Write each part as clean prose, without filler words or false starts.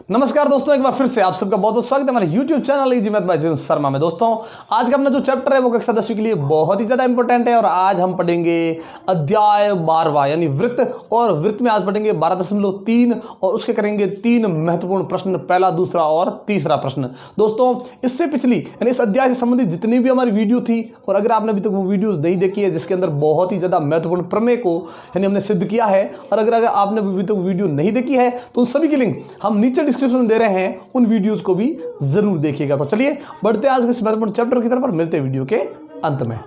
नमस्कार दोस्तों, एक बार फिर से आप सबका बहुत बहुत स्वागत है हमारे YouTube channel easy math bye Sharma में। दोस्तों आज का अपना जो चैप्टर है वो कक्षा 10वीं के लिए बहुत ही ज़्यादा इंपॉर्टेंट है और आज हम पढ़ेंगे अध्याय 12वां यानी वृत्त। और वृत्त में आज पढ़ेंगे 12.3 और उसके करेंगे 3 महत्वपूर्ण प्रश्न, पहला, दूसरा और तीसरा प्रश्न। दोस्तों इससे पिछली यानी इस अध्याय से संबंधित जितनी भी हमारी वीडियो थी और अगर आपने अभी तक वो वीडियोज़ नहीं देखी है जिसके अंदर बहुत ही ज़्यादा महत्वपूर्ण प्रमेय को यानी हमने सिद्ध किया है, और अगर आपने अभी तक वीडियो नहीं देखी है तो उन सभी की लिंक हम नीचे डिस्क्रिप्शन में दे रहे हैं, उन वीडियोस को भी जरूर देखिएगा। तो चलिए बढ़ते हैं आज के इस महत्वपूर्ण चैप्टर की तरफ और मिलते हैं वीडियो के अंत में।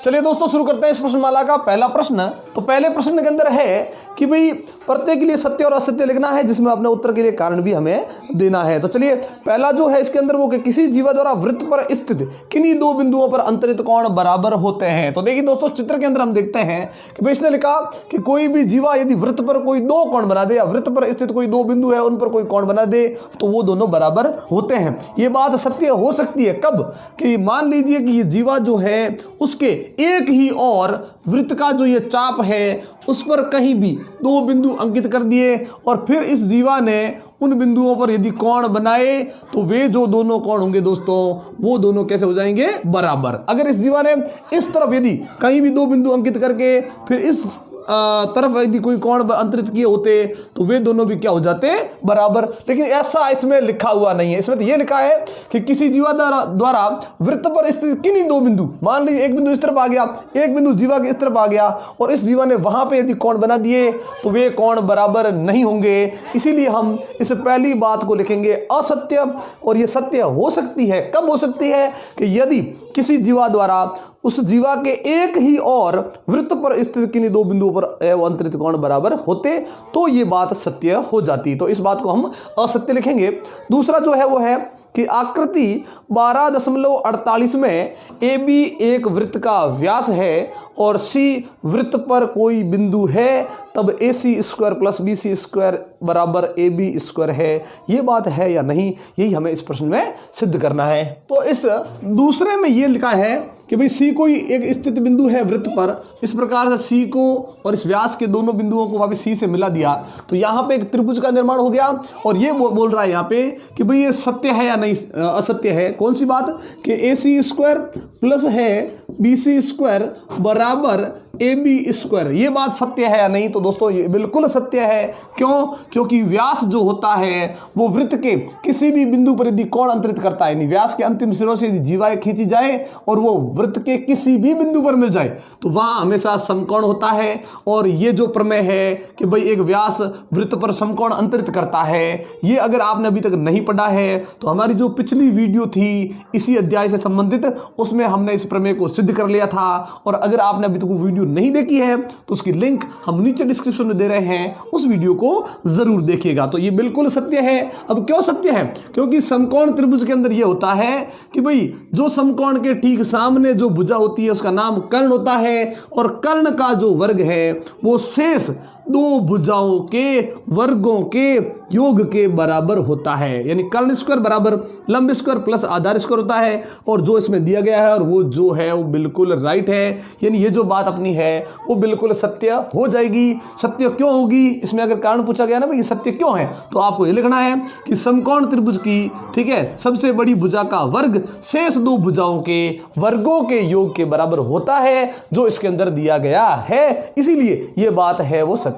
चलिए दोस्तों शुरू करते हैं इस प्रश्नमाला का पहला प्रश्न। तो पहले प्रश्न के अंदर है कि भाई प्रत्येक के लिए सत्य और असत्य लिखना है, जिसमें अपने उत्तर के लिए कारण भी हमें देना है। तो चलिए पहला जो है इसके अंदर वो कि किसी जीवा द्वारा वृत्त पर स्थित किन्हीं दो बिंदुओं पर अंतरित कोण बराबर होते हैं। तो देखिए दोस्तों चित्र के अंदर हम देखते हैं कि भाई इसने लिखा कि कोई भी जीवा यदि वृत्त पर कोई दो कोण बना दे या वृत्त पर स्थित कोई दो बिंदु है उन पर कोई कोण बना दे तो वो दोनों बराबर होते हैं। ये बात सत्य हो सकती है कब कि मान लीजिए कि ये जीवा जो है उसके एक ही और वृत्त का जो ये चाप है उस पर कहीं भी दो बिंदु अंकित कर दिए और फिर इस जीवा ने उन बिंदुओं पर यदि कोण बनाए तो वे जो दोनों कोण होंगे दोस्तों वो दोनों कैसे हो जाएंगे, बराबर। अगर इस जीवा ने इस तरफ यदि कहीं भी दो बिंदु अंकित करके फिर इस तरफ यदि कोई कोण अंतरित किए होते तो वे दोनों भी क्या हो जाते बराबर। लेकिन ऐसा इसमें लिखा हुआ नहीं है। इसमें तो ये लिखा है कि किसी जीवा द्वारा वृत्त पर स्थित किन्हीं दो बिंदु, मान लीजिए एक बिंदु इस तरफ आ गया, एक बिंदु जीवा के इस तरफ आ गया और इस जीवा ने वहां पे यदि कोण बना दिए तो वे कोण बराबर नहीं होंगे। इसीलिए हम इस पहली बात को लिखेंगे असत्य। और ये सत्य हो सकती है कब हो सकती है कि यदि किसी जीवा द्वारा उस जीवा के एक ही और वृत्त पर स्थित किन्हीं दो बिंदुओं पर अंतरित कोण बराबर होते तो ये बात सत्य हो जाती। तो इस बात को हम असत्य लिखेंगे। दूसरा जो है वो है कि आकृति 12.48 में AB एक वृत्त का व्यास है और C वृत्त पर कोई बिंदु है तब AC² + BC² बराबर AB² है। ये बात है या नहीं, यही हमें इस प्रश्न में सिद्ध करना है। तो इस दूसरे में ये लिखा है कि भाई C कोई एक स्थित बिंदु है वृत्त पर, इस प्रकार से C को और इस व्यास के दोनों बिंदुओं को वापस C से मिला दिया तो यहाँ पे एक त्रिभुज का निर्माण हो गया। और ये बोल रहा है यहाँ पे कि भाई ये सत्य है या नहीं, असत्य है। कौन सी बात कि AC² प्लस है BC² बराबर AB², ये बात सत्य है या नहीं। तो दोस्तों ये बिल्कुल सत्य है। क्यों? क्योंकि व्यास जो होता है वो वृत्त के किसी भी बिंदु पर यदि कोण अंतरित करता है, व्यास के अंतिम सिरों से यदि जीवा खींची जाए और वो वृत्त के किसी भी बिंदु पर मिल जाए तो वहां हमेशा समकोण होता है। और ये जो प्रमेय है कि भाई एक व्यास वृत्त पर समकोण अंतरित करता है, ये अगर आपने अभी तक नहीं पढ़ा है तो हमारी जो पिछली वीडियो थी इसी अध्याय से संबंधित उसमें हमने इस प्रमेय को सिद्ध कर लिया था। और अगर आपने अभी तक वो वीडियो नहीं देखी है तो उसकी लिंक हम नीचे डिस्क्रिप्शन में दे रहे हैं, उस वीडियो को जरूर देखिएगा। तो ये बिल्कुल सत्य है। अब क्यों सत्य है? क्योंकि समकोण त्रिभुज के अंदर ये होता है कि भाई जो समकोण के ठीक सामने जो भुजा होती है उसका नाम कर्ण होता है और कर्ण का जो वर्ग है वो शेष दो भुजाओं के वर्गों के योग के बराबर होता है। यानी कर्ण स्क्वायर बराबर लंब स्क्वायर प्लस आधार स्क्वायर होता है। और जो इसमें दिया गया है और वो जो है वो बिल्कुल राइट है। यानी ये जो बात अपनी है वो बिल्कुल सत्य हो जाएगी। सत्य क्यों होगी? इसमें अगर कारण पूछा गया ना भाई सत्य क्यों है तो आपको ये लिखना है कि समकोण त्रिभुज की, ठीक है, सबसे बड़ी भुजा का वर्ग शेष दो भुजाओं के वर्गों के योग के बराबर होता है जो इसके अंदर दिया गया है। इसीलिए ये बात है वो सत्य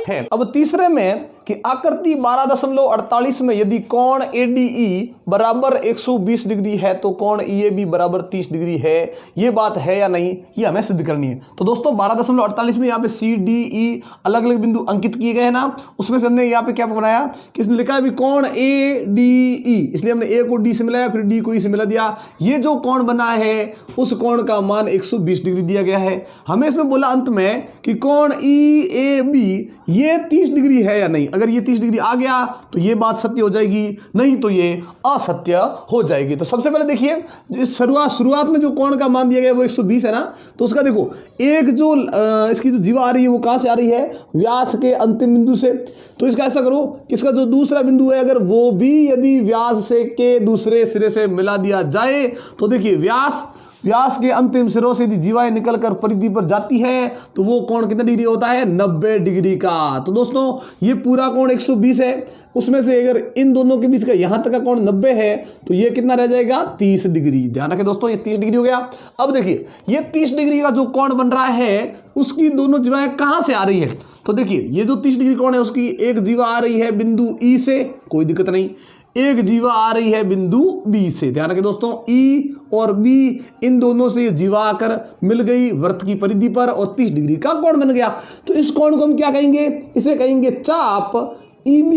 है। अब तीसरे में कि आकृति 12.48 में यदि कोण ADE बराबर 120 डिग्री है तो कोण EAB बराबर 30 डिग्री है। ये बात है या नहीं, ये हमें सिद्ध करनी है। तो दोस्तों 12.48 में यहाँ पे CDE अलग अलग बिंदु अंकित किए गए हैं ना, उसमें से हमने यहाँ पे क्या बनाया कि इसने लिखा है भी कोण ADE, इसलिए हमने A को D से मिलाया फिर D को E से मिला दिया। ये जो कोण बना है उस कोण का मान 120 डिग्री दिया गया है। हमें इसमें बोला अंत में कि कोण EAB ये 30 डिग्री है या नहीं। अगर ये 30 डिग्री आ गया तो ये बात सत्य हो जाएगी, नहीं तो ये असत्य हो जाएगी। तो सबसे पहले देखिए शुरुआत में जो कोण का मान दिया गया वो 120 है ना, तो उसका देखो एक जो इसकी जो जीवा आ रही है वो कहाँ से आ रही है, व्यास के अंतिम बिंदु से। तो इसका ऐसा करो कि इसका जो दूसरा बिंदु है अगर वो भी यदि व्यास से के दूसरे सिरे से मिला दिया जाए तो देखिए व्यास व्यास के अंतिम सिरों से यदि जीवाएं निकलकर परिधि पर जाती है तो वो कोण कितना डिग्री होता है, 90 डिग्री का। तो दोस्तों ये पूरा कोण 120 है, उसमें से अगर इन दोनों के बीच का यहां तक का कोण 90 है तो ये कितना रह जाएगा, 30 डिग्री। ध्यान रखें दोस्तों, ये 30 डिग्री हो गया। अब देखिए ये 30 डिग्री का जो कोण बन रहा है उसकी दोनों जीवाएं कहां से आ रही है। तो देखिए ये जो 30 डिग्री कोण है उसकी एक जीवा आ रही है बिंदु ई से, कोई दिक्कत नहीं, एक जीवा आ रही है बिंदु बी से। ध्यान रखें दोस्तों, ई और बी इन दोनों से ये जीवा आकर मिल गई वृत्त की परिधि पर और 30 डिग्री का कोण बन गया। तो इस कोण को हम क्या कहेंगे, इसे कहेंगे चाप EB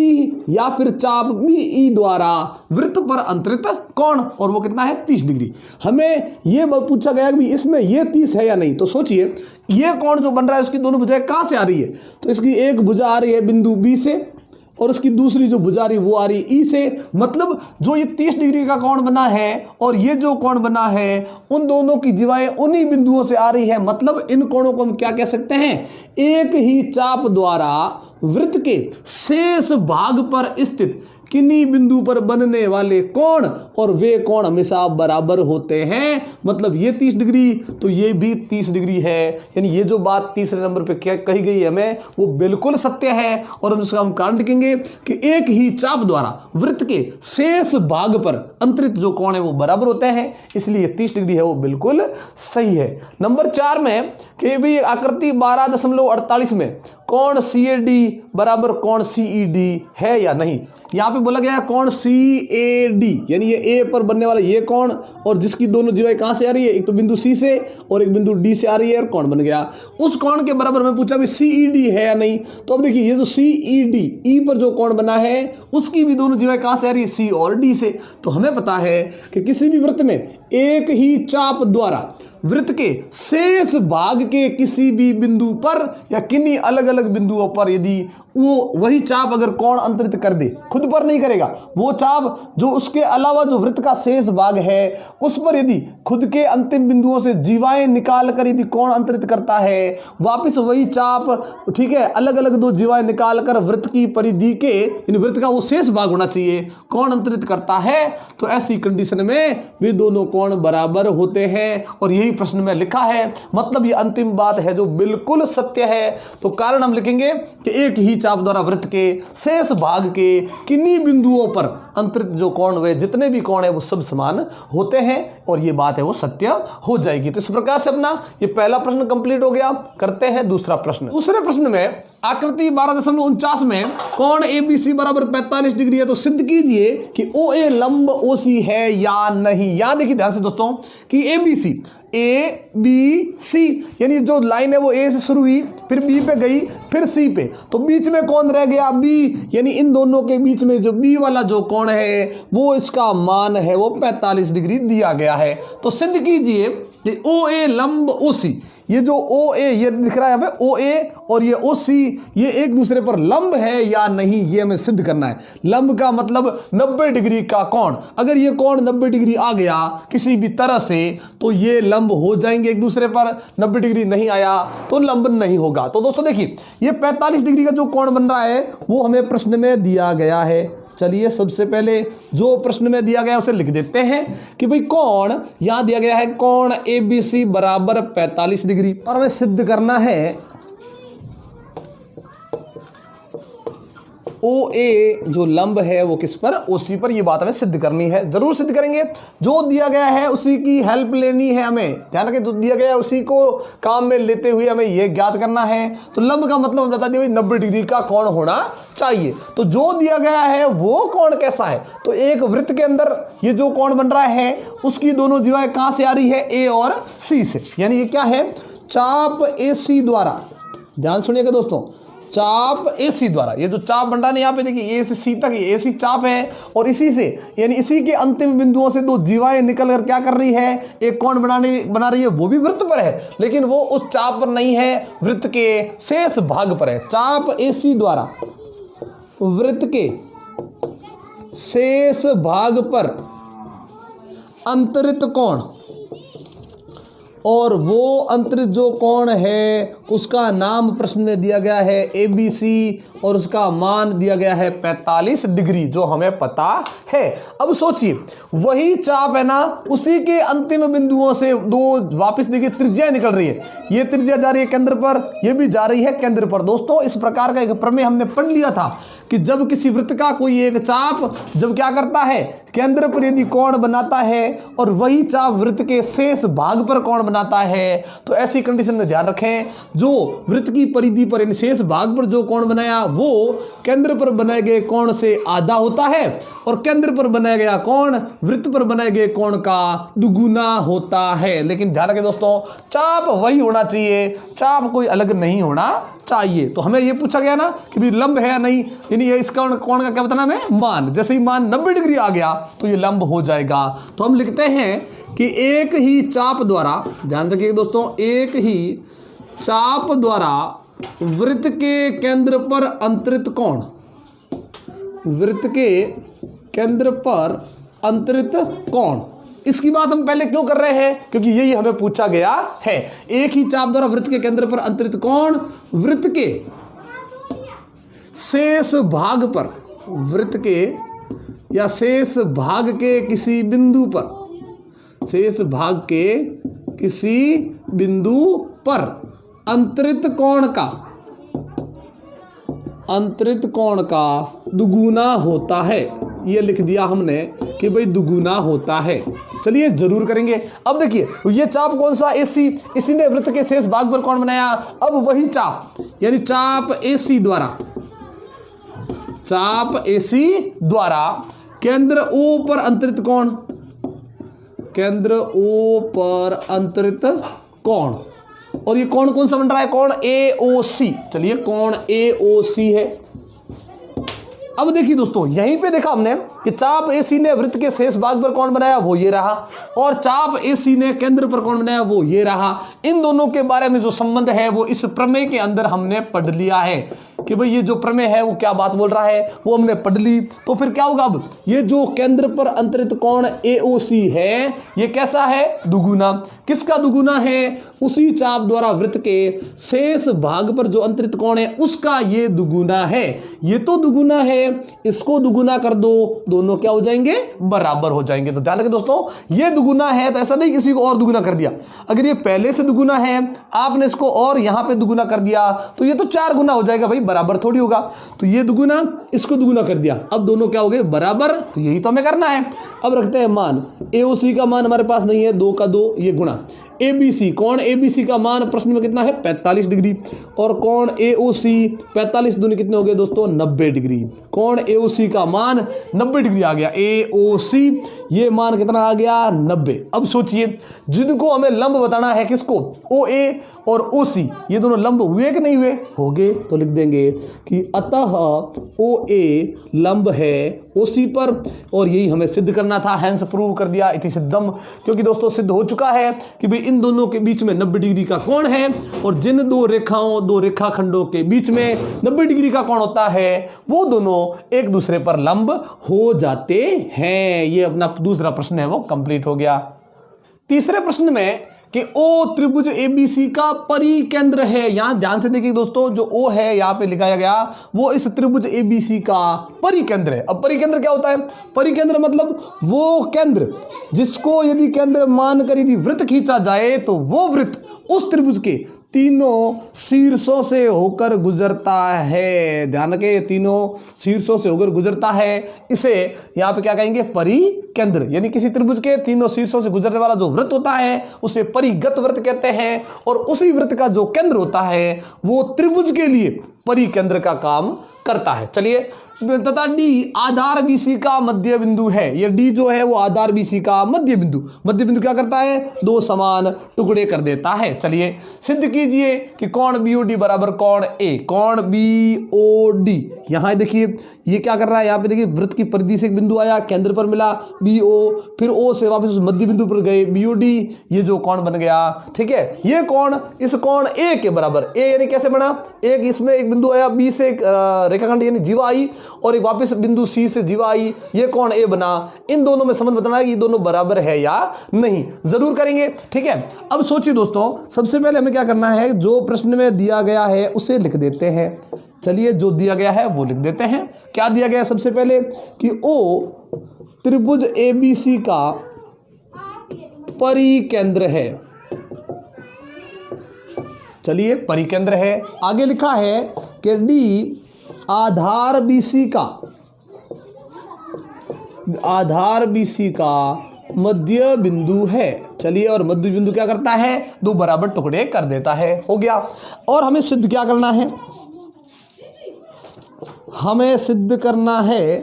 या फिर चाप BE द्वारा वृत्त पर अंतरित कोण, और वो कितना है, 30 डिग्री। हमें ये पूछा गया कि इसमें ये 30 है या नहीं। तो सोचिए ये कोण जो बन रहा है उसकी दोनों भुजाएं कहां से आ रही है। तो इसकी एक भुजा आ रही है बिंदु B से और उसकी दूसरी जो भुजा आ रही वो आ रही E से। मतलब जो ये 30 डिग्री का कोण बना है और ये जो कोण बना है उन दोनों की जीवाएं उन्हीं बिंदुओं से आ रही है। मतलब इन कोणों को हम क्या कह सकते हैं, एक ही चाप द्वारा वृत्त के शेष भाग पर स्थित किन्हीं बिंदु पर बनने वाले कोण, और वे कोण हमेशा बराबर होते हैं। मतलब ये 30 डिग्री तो ये भी 30 डिग्री है। यानी ये जो बात तीसरे नंबर पे क्या कही गई है हमें वो बिल्कुल सत्य है। और हम उसका हम कारण लिखेंगे कि एक ही चाप द्वारा वृत्त के शेष भाग पर अंतरित जो कोण है वो बराबर होते हैं, इसलिए 30 डिग्री है वो बिल्कुल सही है। नंबर 4 में कि भी आकृति 12.48 में कोण CAD बराबर कोण CED है या नहीं। यहां पे बोला गया है कोण CAD, यानी ये A पर बनने वाला ये कोण और जिसकी दोनों जीवाएं कहां से आ रही है, एक तो बिंदु C से और एक बिंदु D से आ रही है और कोण बन गया। उस कोण के बराबर में पूछा भी CED है या नहीं। तो अब देखिए ये जो CED E पर जो कोण बना है उसकी भी दोनों जीवाएं कहां से आ रही है, C और D से। तो हमें पता है कि किसी भी वृत्त में एक ही चाप द्वारा वृत्त के शेष भाग के किसी भी बिंदु पर या किन्हीं अलग अलग बिंदुओं पर यदि वो वही चाप अगर कोण अंतरित कर दे, खुद पर नहीं करेगा, वो चाप जो उसके अलावा जो वृत्त का शेष भाग है उस पर यदि खुद के अंतिम बिंदुओं से जीवाएं निकाल कर यदि कोण अंतरित करता है, वापिस वही चाप, ठीक है, अलग अलग दो जीवाएं निकाल कर वृत्त की परिधि के यानी वृत्त का वो शेष भाग होना चाहिए कोण अंतरित करता है, तो ऐसी कंडीशन में वे दोनों कोण बराबर होते हैं। और यही प्रश्न में लिखा है। मतलब ये अंतिम बात है जो बिल्कुल सत्य है। तो कारण हम लिखेंगे कि एक ही चाप द्वारा वृत्त के शेष भाग के किन्हीं बिंदुओं पर अंतरित जो कोण वे जितने भी कोण है वो सब समान होते हैं, और ये बात है वो सत्य हो जाएगी। तो इस प्रकार से अपना ये पहला प्रश्न कंप्लीट हो गया। करते हैं दूसरा प्रश्न। दूसरे प्रश्न में आकृति 12.49 में कोण ABC बराबर 45 डिग्री है। तो सिद्ध कीजिए कि OA लंब OC है या नहीं। यहां देखिए ध्यान से दोस्तों कि ABC ABC यानी जो लाइन है वो A से शुरू हुई, फिर B पे गई, फिर C पे, तो बीच में कौन रह गया, B। यानी इन दोनों के बीच में जो B वाला जो कोण है वो इसका मान है वो 45 डिग्री दिया गया है। तो सिद्ध कीजिए कि OA लंब OC, ये जो OA ये दिख रहा है यहाँ पे OA और ये OC ये एक दूसरे पर लंब है या नहीं, ये हमें सिद्ध करना है। लंब का मतलब 90 डिग्री का कोण। अगर ये कोण 90 डिग्री आ गया किसी भी तरह से तो ये लंब हो जाएंगे एक दूसरे पर, 90 डिग्री नहीं आया तो लंब नहीं होगा। तो दोस्तों देखिए ये 45 डिग्री का जो कोण बन रहा है वो हमें प्रश्न में दिया गया है। चलिए सबसे पहले जो प्रश्न में दिया गया उसे लिख देते हैं कि भाई कोण यहां दिया गया है कोण ABC बराबर 45 डिग्री, और हमें सिद्ध करना है OA जो लंब है वो किस पर, OC पर। ये बात हमें सिद्ध करनी है, जरूर सिद्ध करेंगे। जो दिया गया है उसी की हेल्प लेनी है हमें, ध्यान रखें, जो दिया गया है उसी को काम में लेते हुए हमें ये ज्ञात करना है। तो लंब का मतलब हम बता दिए 90 डिग्री का कोण होना चाहिए। तो जो दिया गया है वो कोण कैसा है, तो एक वृत्त के अंदर ये जो कोण बन रहा है उसकी दोनों जीवाएं कहां से आ रही है, A और C से। यानी ये क्या है, चाप AC द्वारा, ध्यान सुनिएगा दोस्तों, चाप AC द्वारा, ये जो चाप बन रहा है यहाँ पे देखिए A से C तक ये AC चाप है, और इसी से यानी इसी के अंतिम बिंदुओं से दो जीवाएं निकल कर क्या कर रही है, एक कोण बना रही है, वो भी वृत्त पर है लेकिन वो उस चाप पर नहीं है, वृत्त के शेष भाग पर है। चाप AC द्वारा वृत्त के शेष भाग पर अंतरित कोण और वो अंतरित जो कोण है उसका नाम प्रश्न में दिया गया है ABC और उसका मान दिया गया है 45 डिग्री, जो हमें पता है। अब सोचिए वही चाप है ना, उसी के अंतिम बिंदुओं से दो वापस देखिए त्रिज्या निकल रही है, ये त्रिज्या जा रही है केंद्र पर, ये भी जा रही है केंद्र पर। दोस्तों इस प्रकार का एक प्रमेय हमने पढ़ लिया था कि जब किसी वृत्त का कोई एक चाप जब क्या करता है, केंद्र पर यदि कोण बनाता है और वही चाप वृत्त के शेष भाग पर कोण बनाता है, तो ऐसी कंडीशन में ध्यान रखें जो वृत्त की परिधि पर यानी शेष भाग पर जो कोण बनाया वो केंद्र पर बनाए गए कोण से आधा होता है और केंद्र पर बनाया गया कोण वृत्त पर बनाए गए कोण का दुगुना होता है। लेकिन ध्यान रखें दोस्तों, चाप वही होना चाहिए, चाप कोई अलग नहीं होना चाहिए। तो हमें ये पूछा गया ना कि भी लंब है या नहीं, यानी ये इसका कोण का क्या बताना हमें, मान। जैसे ही मान 90 डिग्री आ गया तो ये लंब हो जाएगा। तो हम लिखते हैं कि एक ही चाप द्वारा, ध्यान रखिए दोस्तों, एक ही चाप द्वारा वृत्त के केंद्र पर अंतरित कोण, वृत्त के केंद्र पर अंतरित कोण, इसकी बात हम पहले क्यों कर रहे हैं, क्योंकि यही हमें पूछा गया है। एक ही चाप द्वारा वृत्त के केंद्र पर अंतरित कोण वृत्त के शेष भाग पर, वृत्त के या शेष भाग के किसी बिंदु पर, शेष भाग के किसी बिंदु पर अंतरित कोण का दुगुना होता है। ये लिख दिया हमने कि भाई दुगुना होता है। चलिए जरूर करेंगे। अब देखिए ये चाप कौन सा, AC, इसी ने वृत्त के शेष भाग पर कोण बनाया। अब वही चाप यानी चाप AC द्वारा केंद्र O पर अंतरित कोण, केंद्र O पर अंतरित कोण, और ये कोण कौन सा बन रहा है, कोण AOC। चलिए कोण AOC है। अब देखिए दोस्तों यहीं पे देखा हमने कि चाप AC ने वृत्त के शेष भाग पर कोण बनाया, वो ये रहा, और चाप AC ने केंद्र पर कोण बनाया, वो ये रहा। इन दोनों के बारे में जो संबंध है वो इस प्रमेय के अंदर हमने पढ़ लिया है कि भाई ये जो प्रमेय है वो क्या बात बोल रहा है, वो हमने पढ़ ली। तो फिर क्या होगा, अब ये जो केंद्र पर अंतरित कोण AOC है ये कैसा है, दुगुना। किसका दुगुना है, उसी चाप द्वारा वृत्त के शेष भाग पर जो अंतरित कोण है उसका ये दुगुना है। ये तो दुगुना है, इसको दुगुना कर दो, दोनों क्या हो जाएंगे, बराबर हो जाएंगे। तो ध्यान रखें दोस्तों, ये दुगुना है तो ऐसा नहीं किसी को और दुगुना कर दिया। अगर ये पहले से दुगुना है आपने इसको और यहां पे दुगुना कर दिया तो ये तो 4 गुना हो जाएगा, भाई बराबर थोड़ी होगा। तो ये दुगुना इसको दुगुना कर दिया, अब दोनों क्या हो गए, बराबर। तो यही तो हमें करना है। अब रखते हैं मान, AOC का मान हमारे पास नहीं है, 2 का 2, ये गुणा ABC, कोण ABC का मान प्रश्न में कितना है, 45 डिग्री, और कोण AOC 45 दूनी कितने हो गए दोस्तों, 90 डिग्री। कोण AOC का मान 90 डिग्री आ गया, AOC ये मान कितना आ गया, 90। अब सोचिए जिनको हमें लंब बताना है, किसको, OA और OC, ये दोनों लंब हुए कि नहीं हुए, हो गए। तो लिख देंगे कि अतः OA लंब है OC पर, और यही हमें सिद्ध करना था, हैंस प्रूव कर दिया, इति सिद्धम। क्योंकि दोस्तों सिद्ध हो चुका है कि भाई इन दोनों के बीच में 90 डिग्री का कोण है, और जिन दो रेखाखंडों के बीच में 90 डिग्री का कोण होता है वो दोनों एक दूसरे पर लंब हो जाते हैं। ये अपना दूसरा प्रश्न है वो कंप्लीट हो गया। तीसरे प्रश्न में कि O त्रिभुज ABC का परिकेंद्र है। यहां ध्यान से देखिए दोस्तों, जो O है यहां पे लिखाया गया वो इस त्रिभुज ABC का परिकेंद्र है। अब परिकेंद्र क्या होता है, परिकेंद्र मतलब वो केंद्र जिसको यदि केंद्र मानकर यदि वृत्त खींचा जाए तो वो वृत्त उस त्रिभुज के तीनों शीर्षों से होकर गुजरता है। ध्यान रखें, तीनों शीर्षों से होकर गुजरता है, इसे यहाँ पे क्या कहेंगे, परिकेंद्र। यानी किसी त्रिभुज के तीनों शीर्षों से गुजरने वाला जो वृत्त होता है उसे परिगत वृत्त कहते हैं, और उसी वृत्त का जो केंद्र होता है वो त्रिभुज के लिए परिकेंद्र का काम करता है। चलिए, तथा D आधार BC का मध्य बिंदु है। ये D जो है वो आधार BC का मध्य बिंदु क्या करता है, दो समान टुकड़े कर देता है। चलिए सिद्ध कीजिए कि कोण BOD बराबर कोण A। कोण BOD यहाँ देखिए ये क्या कर रहा है, यहाँ पे देखिए वृत्त की परिधि से एक बिंदु आया, केंद्र पर मिला BO, फिर O से वापस उस मध्य बिंदु पर गए BOD, ये जो कोण बन गया, ठीक है। ये कोण इस कोण A के बराबर, A यानी कैसे बना, एक इसमें एक बिंदु आया, B से रेखाखंड यानी जीवा आई, और एक वापस बिंदु सी से जीवा आई, ये कोण ए बना। इन दोनों में संबंध बताना है कि ये दोनों बराबर है या नहीं, जरूर करेंगे। ठीक है, अब सोचिए दोस्तों, सबसे पहले हमें क्या करना है, जो प्रश्न में दिया गया है उसे लिख देते हैं। चलिए, जो दिया गया है वो लिख देते हैं। क्या दिया गया है सबसे पहले कि ओ त्रिभुज एबीसी का परिकेंद्र है। चलिए, परिकेंद्र है। आगे लिखा है कि डी आधार बीसी का मध्य बिंदु है। चलिए, और मध्य बिंदु क्या करता है, दो बराबर टुकड़े कर देता है। हो गया। और हमें सिद्ध क्या करना है, हमें सिद्ध करना है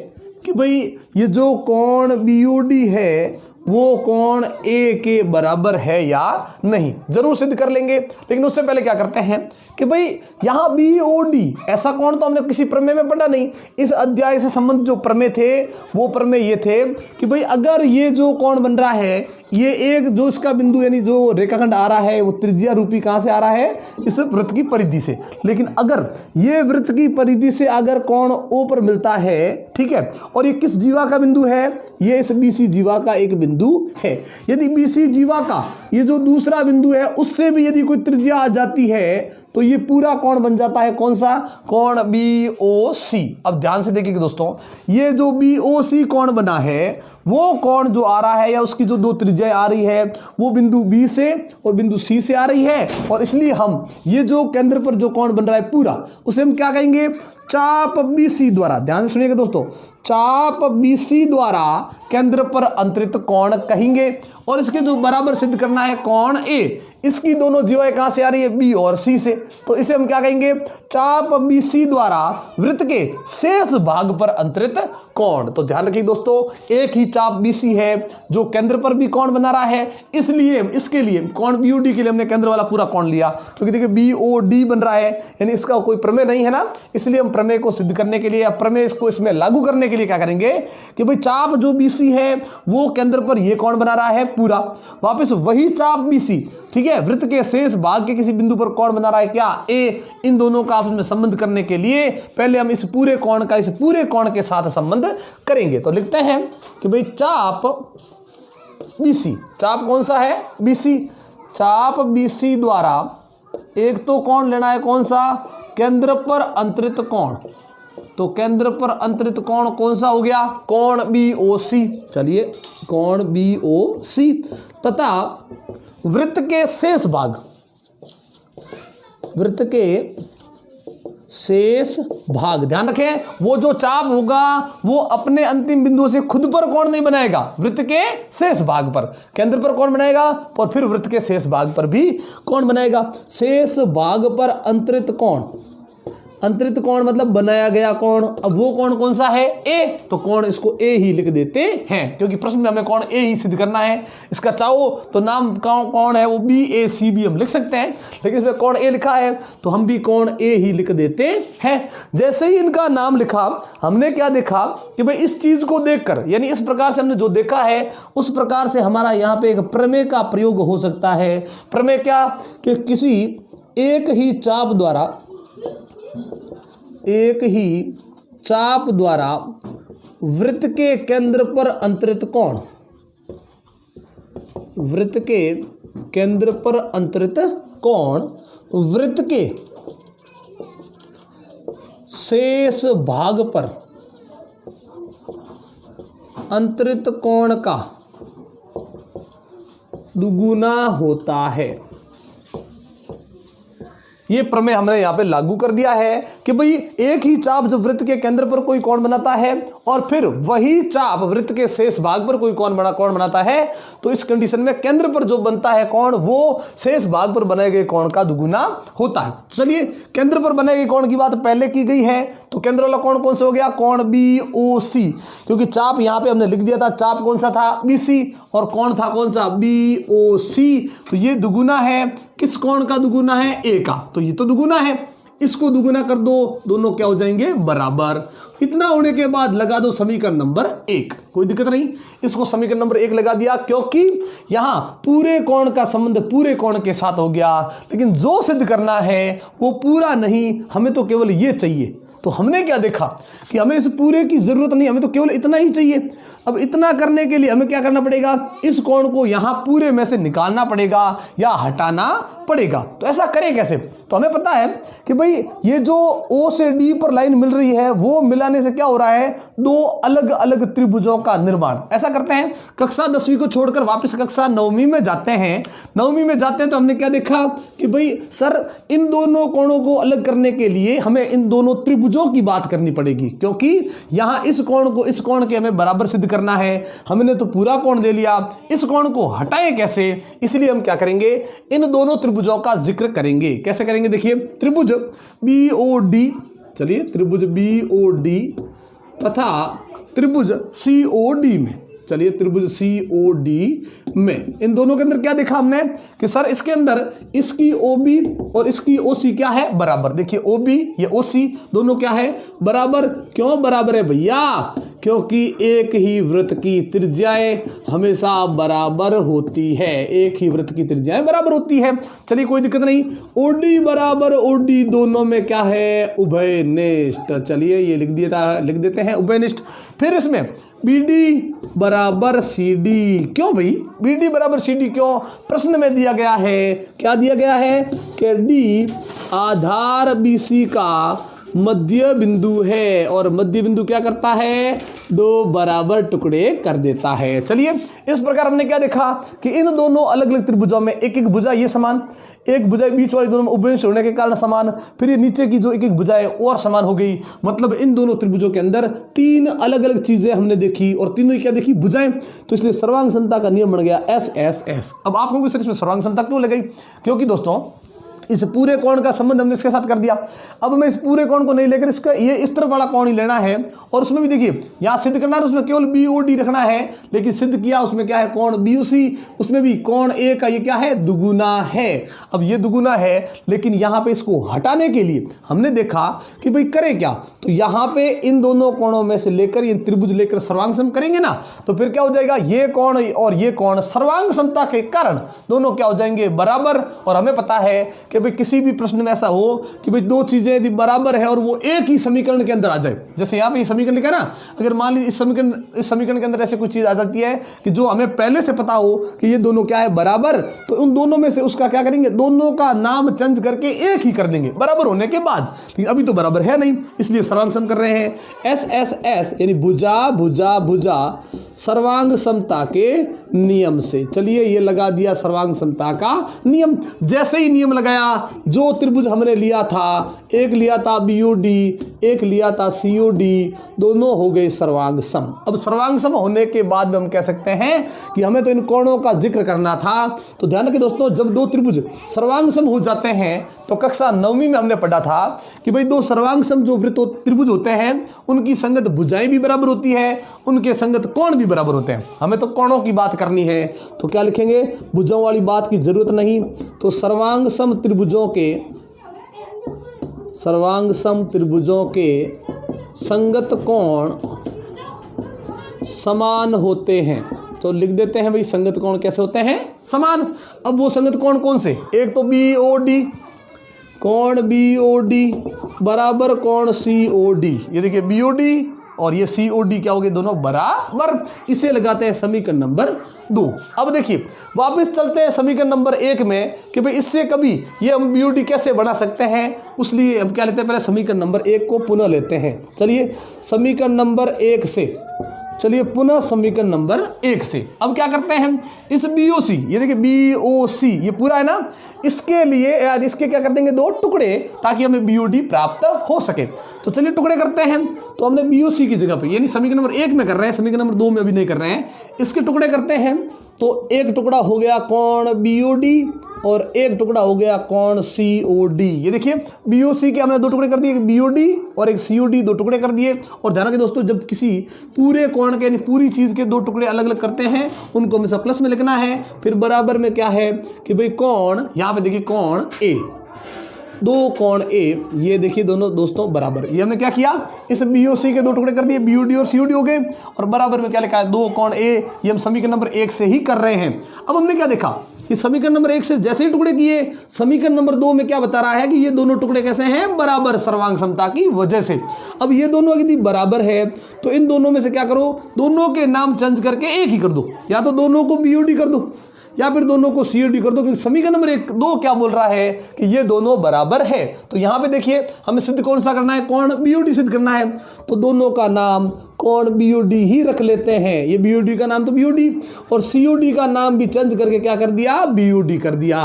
कि भाई ये जो कोण बीओडी है वो कोण ए के बराबर है या नहीं, जरूर सिद्ध कर लेंगे। लेकिन उससे पहले क्या करते हैं कि भाई यहां बीओडी ऐसा कोण तो हमने किसी प्रमेय में पढ़ा नहीं। इस अध्याय से संबंधित जो प्रमेय थे वो प्रमेय ये थे कि भाई अगर ये जो कोण बन रहा है, ये एक जो इसका बिंदु यानी जो रेखाखंड आ रहा है वो त्रिज्या रूपी कहां से आ रहा है, इस वृत्त की परिधि से। लेकिन अगर ये वृत्त की परिधि से अगर कोण ओ पर मिलता है, ठीक है, और ये किस जीवा का बिंदु है, ये इस बीसी जीवा का एक बिंदु है। यदि बीसी जीवा का ये जो दूसरा बिंदु है उससे भी यदि कोई त्रिज्या आ जाती है तो ये पूरा कोण बन जाता है कौन सा, कोण BOC। अब ध्यान से देखिए दोस्तों, ये जो BOC कोण बना है वो कोण जो आ रहा है या उसकी जो दो त्रिज्याएं आ रही है वो बिंदु B से और बिंदु C से आ रही है। और इसलिए हम ये जो केंद्र पर जो कोण बन रहा है पूरा, उसे हम क्या कहेंगे, चाप BC द्वारा, ध्यान से सुनिएगा दोस्तों, चाप BC द्वारा केंद्र पर अंतरित कोण कहेंगे। और इसके जो बराबर सिद्ध करना है कोण A, इसकी दोनों जीवाएं कहां से आ रही है, B और C से, तो इसे हम क्या कहेंगे, चाप BC द्वारा वृत्त के शेष भाग पर अंतरित कोण। तो ध्यान रखिए दोस्तों, एक ही चाप BC है जो केंद्र पर भी कोण बना रहा है, इसलिए इसके लिए कोण BOD के लिए हमने केंद्र वाला पूरा कोण लिया, क्योंकि देखिए BOD बन रहा है, यानी इसका कोई प्रमेय नहीं है ना, इसलिए हम प्रमेय को सिद्ध करने के लिए या प्रमेय को इसमें लागू करने के लिए क्या करेंगे कि भाई चाप जो BC है वो केंद्र पर ये कोण बना रहा है पूरा, वापस वही चाप BC, ठीक है, वृत्त के शेष भाग के किसी बिंदु पर कोण बना रहा है क्या, A। इन दोनों का आपस में संबंध करने के लिए पहले हम इस पूरे कोण का इस पूरे कोण के साथ संबंध करेंगे। तो लिखते हैं कि भाई चाप BC, चाप कौन सा है, BC, चाप BC द्वारा एक तो कोण लेना है कौन सा, केंद्र पर अंतरित कोण। तो केंद्र पर अंतरित कोण कौन सा हो गया, कोण BOC। चलिए, कोण BOC तथा वृत्त के शेष भाग, वृत्त के शेष भाग, ध्यान रखें वो जो चाप होगा वो अपने अंतिम बिंदु से खुद पर कोण नहीं बनाएगा, वृत्त के शेष भाग पर केंद्र पर कोण बनाएगा और फिर वृत्त के शेष भाग पर भी कोण बनाएगा। शेष भाग पर अंतरित कोण, अंतरित कोण मतलब बनाया गया कोण। अब वो कोण कौन सा है, A, तो कोण इसको A ही लिख देते हैं, क्योंकि प्रश्न में हमें कोण A ही सिद्ध करना है। इसका चाहो तो नाम कौन है वो BAC भी हम लिख सकते हैं, लेकिन इसमें कोण A लिखा है तो हम भी कोण A ही लिख देते हैं। जैसे ही इनका नाम लिखा, हमने क्या देखा कि भाई इस चीज को देखकर, यानी इस प्रकार से हमने जो देखा है उस प्रकार से हमारा यहाँ पे एक प्रमेय का प्रयोग हो सकता है। प्रमेय क्या, कि किसी एक ही चाप द्वारा, एक ही चाप द्वारा वृत्त के केंद्र पर अंतरित कोण, वृत्त के केंद्र पर अंतरित कोण वृत्त के शेष भाग पर अंतरित कोण का दुगुना होता है। ये प्रमेय हमने यहाँ पे लागू कर दिया है कि भाई एक ही चाप जो वृत्त के केंद्र पर कोई कोण बनाता है और फिर वही चाप वृत्त के शेष भाग पर कोई कोण बनाता है, तो इस कंडीशन में केंद्र पर जो बनता है कोण वो शेष भाग पर बनाए गए कोण का दुगुना होता है। चलिए, केंद्र पर बनाए गए कोण की बात पहले की गई है, तो केंद्र वाला कोण कौन सा हो गया, कोण BOC, क्योंकि चाप यहाँ पे हमने लिख दिया था, चाप कौन सा था, BC, और कोण था कौन सा, BOC। तो ये दुगुना है, किस कोण का दुगुना है, A का, तो ये तो दुगुना है, इसको दुगुना कर दो, दोनों क्या हो जाएंगे, बराबर। इतना होने के बाद लगा दो समीकरण नंबर 1, कोई दिक्कत नहीं, इसको समीकरण नंबर 1 लगा दिया, क्योंकि यहां पूरे कोण का संबंध पूरे कोण के साथ हो गया। लेकिन जो सिद्ध करना है वो पूरा नहीं, हमें तो केवल ये चाहिए, तो हमने क्या देखा कि हमें इस पूरे की ज़रूरत नहीं, हमें तो केवल इतना ही चाहिए। अब इतना करने के लिए हमें क्या करना पड़ेगा, इस कोण को यहाँ पूरे में से निकालना पड़ेगा या हटाना पड़ेगा। तो ऐसा करें कैसे, तो हमें पता है कि भाई ये जो O से D पर लाइन मिल रही है वो मिलाने से क्या हो रहा है, दो अलग अलग त्रिभुजों का निर्माण। ऐसा करते हैं, कक्षा 10वीं को छोड़कर वापस कक्षा 9वीं में जाते हैं। 9वीं में जाते हैं तो हमने क्या देखा कि भाई सर इन दोनों कोणों को अलग करने के लिए हमें इन दोनों त्रिभुजों की बात करनी पड़ेगी, क्योंकि यहां इस कोण को इस कोण के हमें बराबर सिद्ध करना है। हमने तो पूरा कोण दे लिया, इस कोण को हटाएं कैसे, इसलिए हम क्या करेंगे, इन दोनों त्रिभुजों का जिक्र करेंगे। कैसे करेंगे, देखिए त्रिभुज BOD, चलिए त्रिभुज BOD तथा त्रिभुज COD में, चलिए त्रिभुज COD में इन दोनों के अंदर क्या देखा हमने कि सर इसके अंदर इसकी OB और इसकी OC क्या है, बराबर। देखिए OB ये OC दोनों क्या है, बराबर। क्यों बराबर है भैया, क्योंकि एक ही वृत्त की त्रिज्याएं हमेशा बराबर होती है, एक ही वृत्त की त्रिज्याएं बराबर होती है। चलिए कोई दिक्कत नहीं, OD बराबर OD दोनों में क्या है, उभयनिष्ठ। चलिए ये लिख देते हैं उभयनिष्ठ। फिर इसमें BD बराबर CD, क्यों भाई BD बराबर CD क्यों, प्रश्न में दिया गया है, क्या दिया गया है कि D आधार BC का मध्य बिंदु है और मध्य बिंदु क्या करता है, दो बराबर टुकड़े कर देता है। चलिए इस प्रकार हमने क्या देखा कि इन दोनों अलग अलग त्रिभुजों में एक एक भुजा ये समान, एक भुजा बीच वाली दोनों में उभयनिष्ठ होने के कारण समान, फिर ये नीचे की जो एक एक भुजाएं और समान हो गई। मतलब इन दोनों त्रिभुजों के अंदर तीन अलग अलग चीजें हमने देखी और तीनों ही क्या देखी, भुजाएं। तो इसलिए सर्वांग समता का नियम बन गया SSS। अब आप लोगों को सर इसमें सर्वांग समता क्यों लगाई, क्योंकि दोस्तों इस पूरे कोण का संबंध हमने इसके साथ कर दिया। अब मैं इस पूरे कोण को नहीं लेकर इसका ये इस तरफ वाला कोण ही लेना है, और उसमें भी देखिए यहाँ सिद्ध करना है तो उसमें केवल BOD रखना है, लेकिन सिद्ध किया उसमें क्या है, कोण BOC, उसमें भी कोण A का ये क्या है, दुगुना है। अब ये दुगुना है, लेकिन यहाँ पे इसको हटाने के लिए हमने देखा कि भाई करें क्या, तो यहाँ पे इन दोनों कोणों में से लेकर ये त्रिभुज लेकर सर्वांग सम करेंगे ना, तो फिर क्या हो जाएगा, ये कोण और ये कोण सर्वांग समता के कारण दोनों क्या हो जाएंगे, बराबर। और हमें पता है कि भाई किसी भी प्रश्न में ऐसा हो कि भाई दो चीजें यदि बराबर है और वो एक ही समीकरण के अंदर आ जाए, जैसे यहाँ पे ये समीकरण लिखा ना, अगर मान लीजिए इस समीकरण के अंदर ऐसे कोई चीज आ जाती है कि जो हमें पहले से पता हो कि ये दोनों क्या है, बराबर, तो उन दोनों में से उसका क्या करेंगे, दोनों का नाम चेंज करके एक ही कर देंगे बराबर होने के बाद। लेकिन अभी तो बराबर है नहीं, इसलिए सर्वांग सम कर रहे हैं SSS, यानी भुजा भुजा भुजा सर्वांग समता के नियम से। चलिए ये लगा दिया सर्वांग समता का नियम। जैसे ही नियम लगाया, जो त्रिभुज हमने लिया था, एक लिया था BOD, एक लिया था COD, दोनों हो गए सर्वांग सम। अब सर्वांग सम होने के बाद में हम कह सकते हैं कि हमें तो इन कोणों का जिक्र करना था। तो ध्यान रखिए दोस्तों, जब दो त्रिभुज सर्वांग सम हो जाते हैं तो कक्षा 9वीं में हमने पढ़ा था कि भाई दो सर्वांग सम जो वृत्त त्रिभुज होते हैं उनकी संगत भुजाएं भी बराबर होती है, उनके संगत कोण भी बराबर होते हैं। हमें तो कोणों की बात करनी है, तो क्या लिखेंगे, भुजाओं वाली बात की जरूरत नहीं। तो सर्वांग सम त्रिभुजों के संगत कोण समान होते हैं। तो लिख देते हैं भाई संगत कोण कैसे होते हैं, समान। अब वो संगत कोण कौन से, एक तो BOD, कोण BOD बराबर कोण COD। ये देखिए BOD और ये COD क्या हो गए, दोनों बराबर। इसे लगाते हैं समीकरण नंबर 2। अब देखिए वापस चलते हैं समीकरण नंबर 1 में कि भाई इससे कभी ये हम BOD कैसे बना सकते हैं, उसलिए हम क्या लेते हैं, पहले समीकरण नंबर 1 को पुनः लेते हैं। चलिए समीकरण नंबर 1 से, चलिए पुनः समीकरण नंबर 1 से अब क्या करते हैं, इस BOC, ये देखिए BOC ये पूरा है ना, इसके लिए यार इसके क्या कर देंगे, दो टुकड़े, ताकि हमें BOD प्राप्त हो सके। तो चलिए टुकड़े करते हैं। तो हमने BOC की जगह पे, यानी समीकरण नंबर 1 में कर रहे हैं, समीकरण नंबर 2 में अभी नहीं कर रहे हैं, इसके टुकड़े करते हैं। तो एक टुकड़ा हो गया कोण BOD और एक टुकड़ा हो गया कोण COD। ये देखिए BOC के हमने दो टुकड़े कर दिए, एक BOD और एक COD, दो टुकड़े कर दिए। और ध्यान रखिए दोस्तों, जब किसी पूरे कोण के यानी पूरी चीज के दो टुकड़े अलग अलग करते हैं, उनको हमेशा प्लस में लिखना है। फिर बराबर में क्या है कि भाई कोण, यहाँ पे देखिए कोण A, दो कोण A, ये देखिए दोनों दोस्तों बराबर। ये हमने क्या किया, इस BOC के दो टुकड़े कर दिए, BOD और COD हो गए, और बराबर में क्या लिखा है, दो कोण A। ये हम समीकरण नंबर 1 से ही कर रहे हैं। अब हमने क्या देखा कि समीकरण नंबर 1 से जैसे ही टुकड़े किए, समीकरण नंबर 2 में क्या बता रहा है कि ये दोनों टुकड़े कैसे हैं, बराबर, सर्वांग समता की वजह से। अब ये दोनों यदि बराबर है तो इन दोनों में से क्या करो, दोनों के नाम चेंज करके एक ही कर दो, या तो दोनों को BOD कर दो या फिर दोनों को COD कर दो, क्योंकि समीकरण नंबर 2 क्या बोल रहा है कि ये दोनों बराबर है। तो यहां पे देखिए हमें सिद्ध कौन सा करना है, कोण BOD सिद्ध करना है, तो दोनों का नाम कोण BOD ही रख लेते हैं। ये BOD का नाम तो BOD और COD का नाम भी चेंज करके क्या कर दिया, BOD कर दिया।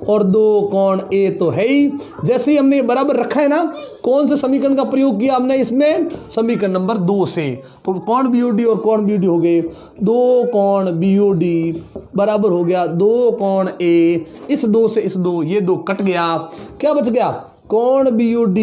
और दो कोण A तो है ही, जैसे ही हमने बराबर रखा है ना, कौन से समीकरण का प्रयोग किया हमने इसमें, समीकरण नंबर 2 से। तो कोण BOD और कोण BOD हो गए, दो कोण BOD बराबर हो गया दो कोण A, इस 2 से इस 2, ये 2 कट गया, क्या बच गया, कोण BOD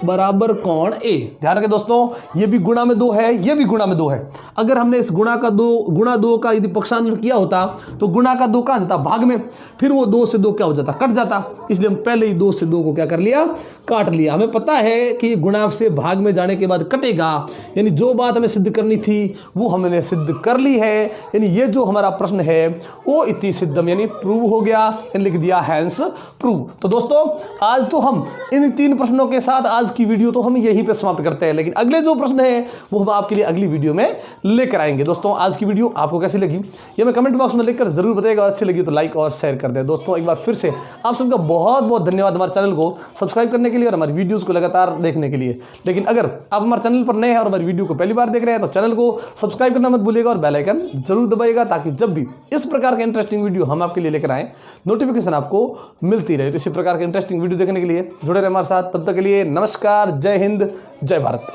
बराबर कोण A। ध्यान रखें दोस्तों, ये भी गुणा में 2 है, ये भी गुणा में 2 है। अगर हमने इस गुणा 2 का यदि पक्षांतर किया होता तो गुणा का 2 कहाँ जाता, भाग में, फिर वो 2 से 2 क्या हो जाता, कट जाता। इसलिए हम पहले ही 2 से 2 को क्या कर लिया, काट लिया। हमें पता है कि गुणा से भाग में जाने के बाद कटेगा, यानी जो बात हमें सिद्ध करनी थी वो हमने सिद्ध कर ली है। यानी ये जो हमारा प्रश्न है वो इति सिद्धम यानी प्रूव हो गया, लिख दिया हैंस प्रूव। तो दोस्तों आज तो हम इन 3 प्रश्नों के साथ आज की वीडियो तो हम यहीं पे समाप्त करते हैं, लेकिन अगले जो प्रश्न है वो हम आपके लिए अगली वीडियो में लेकर आएंगे। दोस्तों आज की वीडियो आपको कैसी लगी ये मैं कमेंट बॉक्स में लिखकर जरूर बताइएगा, और अच्छी लगी तो लाइक और शेयर कर दें। दोस्तों एक बार फिर से आप सबका बहुत बहुत धन्यवाद हमारे चैनल को सब्सक्राइब करने के लिए और हमारी वीडियोज़ को लगातार देखने के लिए। लेकिन अगर आप हमारे चैनल पर नए हैं और हमारी वीडियो को पहली बार देख रहे हैं तो चैनल को सब्सक्राइब करना मत भूलिएगा और बेल आइकन जरूर दबाइएगा, ताकि जब भी इस प्रकार के इंटरेस्टिंग वीडियो हम आपके लिए लेकर आएँ नोटिफिकेशन आपको मिलती रहे। तो इसी प्रकार के इंटरेस्टिंग वीडियो देखने के लिए जुड़े रहे हमारे साथ। तब तक के लिए नमस्कार, जय हिंद, जय भारत।